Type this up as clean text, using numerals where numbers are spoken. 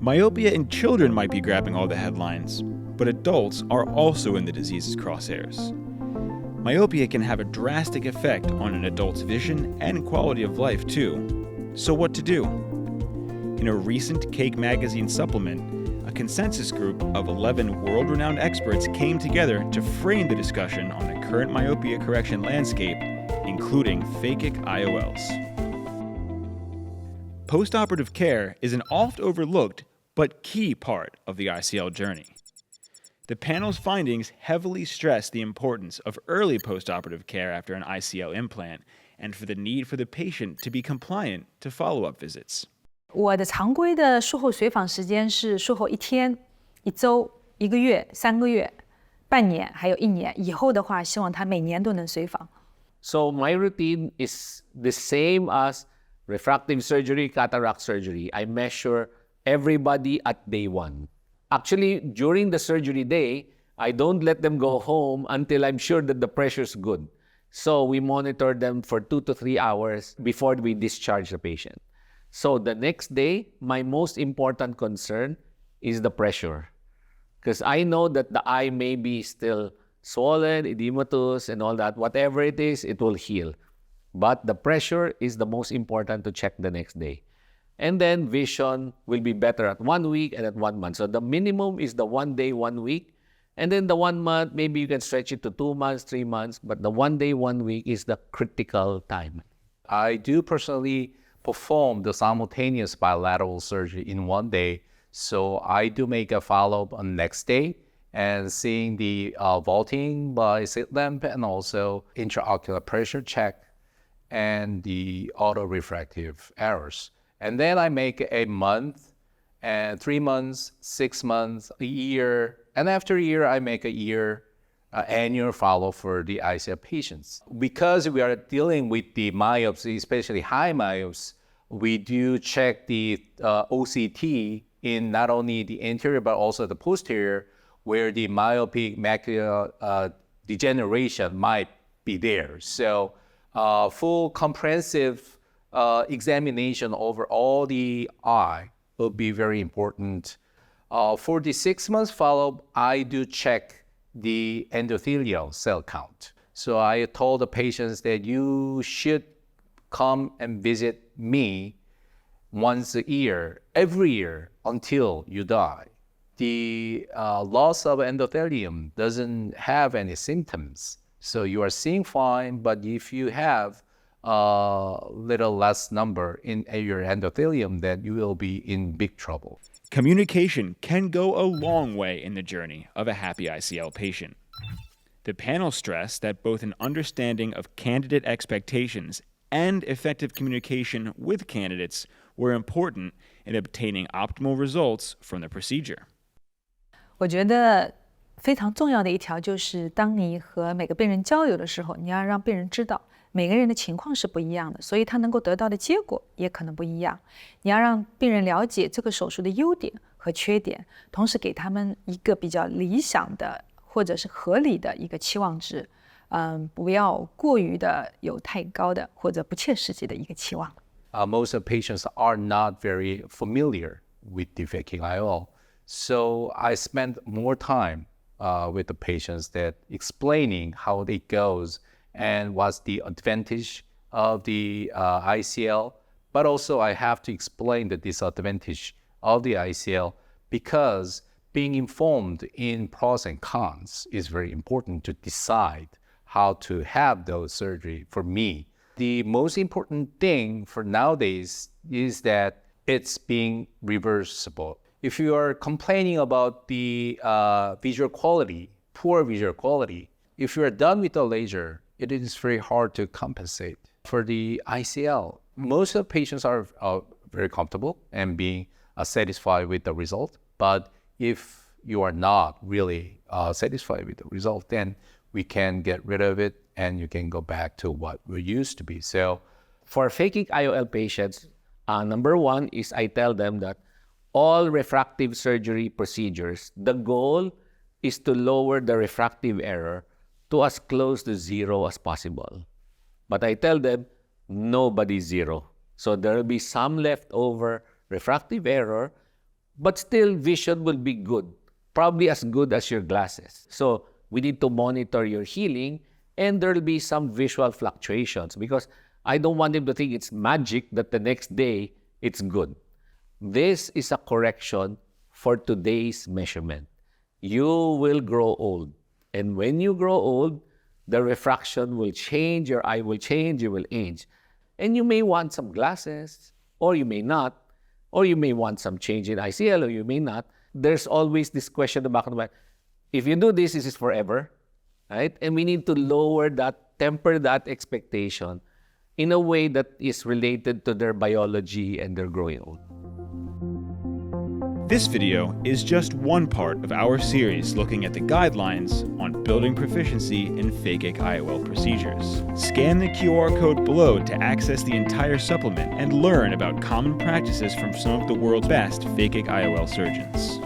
Myopia in children might be grabbing all the headlines, but adults are also in the disease's crosshairs. Myopia can have a drastic effect on an adult's vision and quality of life, too. So what to do? In a recent Cake magazine supplement, a consensus group of 11 world-renowned experts came together to frame the discussion on the current myopia correction landscape, including phakic IOLs. Postoperative care is an oft-overlooked but key part of the ICL journey. The panel's findings heavily stress the importance of early postoperative care after an ICL implant and for the need for the patient to be compliant to follow-up visits. 我的常规的术后随访时间是术后1天、1周、1个月、3个月、半年，还有1年。以后的话，希望他每年都能随访。So my routine is the same as refractive surgery, cataract surgery. I measure everybody at day 1. Actually, during the surgery day, I don't let them go home until I'm sure that the pressure is good. So we monitor them for 2 to 3 hours before we discharge the patient. So the next day, my most important concern is the pressure. Because I know that the eye may be still swollen, edematous, and all that. Whatever it is, it will heal. But the pressure is the most important to check the next day. And then vision will be better at 1 week and at 1 month. So the minimum is the 1 day, 1 week. And then the 1 month, maybe you can stretch it to 2 months, 3 months. But the 1 day, 1 week is the critical time. I do personally perform the simultaneous bilateral surgery in 1 day. So I do make a follow-up on next day and seeing the vaulting by slit lamp and also intraocular pressure check and the autorefractive errors. And then I make a month, and 3 months, 6 months, a year, and after a year, I make a year annual follow for the ICL patients. Because we are dealing with the myopes, especially high myopes, we do check the OCT in not only the anterior but also the posterior, where the myopic macular degeneration might be there. So full comprehensive examination over all the eye will be very important. For the 6 months follow-up, I do check the endothelial cell count. So I told the patients that you should come and visit me once a year, every year, until you die. The loss of endothelium doesn't have any symptoms. So you are seeing fine, but if you have a little less number in your endothelium, then you will be in big trouble. Communication can go a long way in the journey of a happy ICL patient. The panel stressed that both an understanding of candidate expectations and effective communication with candidates were important in obtaining optimal results from the procedure. 我觉得非常重要的一条就是，当你和每个病人交流的时候，你要让病人知道每个人的情况是不一样的，所以他能够得到的结果也可能不一样。你要让病人了解这个手术的优点和缺点，同时给他们一个比较理想的或者是合理的一个期望值，不要过于的有太高的或者不切实际的一个期望。Most of patients are not very familiar with the phakic IOL. So I spend more time with the patients that explaining how it goes and what's the advantage of the ICL. But also I have to explain the disadvantage of the ICL because being informed in pros and cons is very important to decide how to have those surgery for me. The most important thing for nowadays is that it's being reversible. If you are complaining about the visual quality, poor visual quality, if you are done with the laser, it is very hard to compensate. For the ICL, most of the patients are very comfortable and being satisfied with the result. But if you are not really satisfied with the result, then we can get rid of it and you can go back to what we used to be. So For phakic IOL patients, number 1 is I tell them that all refractive surgery procedures, the goal is to lower the refractive error to as close to 0 as possible. But I tell them, nobody's 0. So there will be some leftover refractive error, but still vision will be good, probably as good as your glasses. So we need to monitor your healing, and there will be some visual fluctuations because I don't want him to think it's magic that the next day it's good. This is a correction for today's measurement. You will grow old. And when you grow old, the refraction will change, your eye will change, you will age. And you may want some glasses, or you may not, or you may want some change in ICL, or you may not. There's always this question in the back of the mind. If you do this, is this forever? Right? And we need to lower that, temper that expectation in a way that is related to their biology and their growing old. This video is just one part of our series looking at the guidelines on building proficiency in phakic IOL procedures. Scan the QR code below to access the entire supplement and learn about common practices from some of the world's best phakic IOL surgeons.